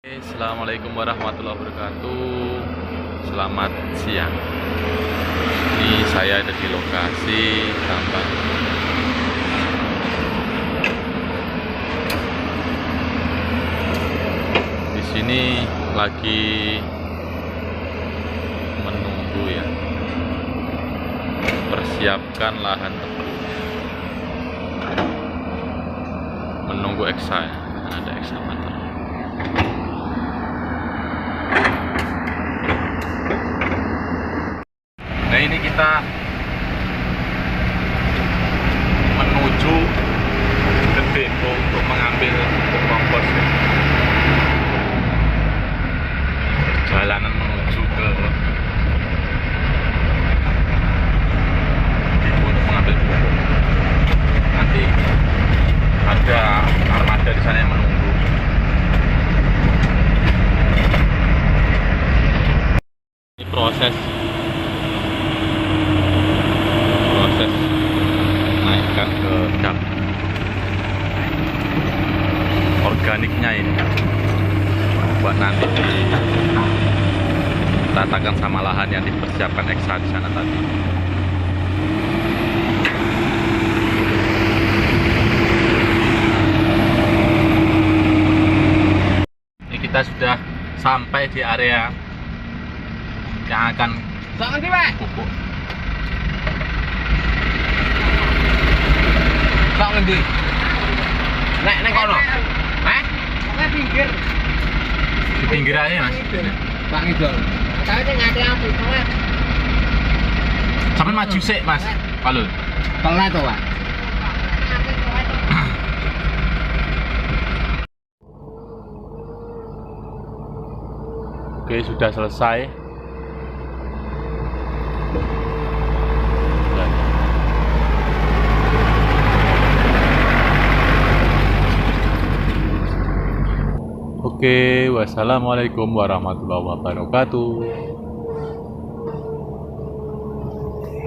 Assalamualaikum warahmatullahi wabarakatuh. Selamat siang. Ini saya ada di lokasi tambang. Di sini lagi menunggu ya, persiapkan lahan tebu. Menunggu eksa ya. Ada eksavator. Nah, ini kita menuju ke depo untuk mengambil kompos. Perjalanan menuju ke depo untuk mengambil pupuk. Nanti ada armada di sana yang menunggu. Ini proses naikkan ke dam organiknya ini buat nanti diratakan sama lahan yang dipersiapkan eksa di sana tadi. Ini kita sudah sampai di area yang akan pupuk. Sak ngendi? Nek kono. Hah? Nek pinggir. Di pinggir aja, Mas. Pak ngidul. Tapi sing ngati api kowe. Sampai maju sik, Mas. Palun. Pelan to, Pak. Oke, sudah selesai. Oke, wassalamualaikum warahmatullahi wabarakatuh.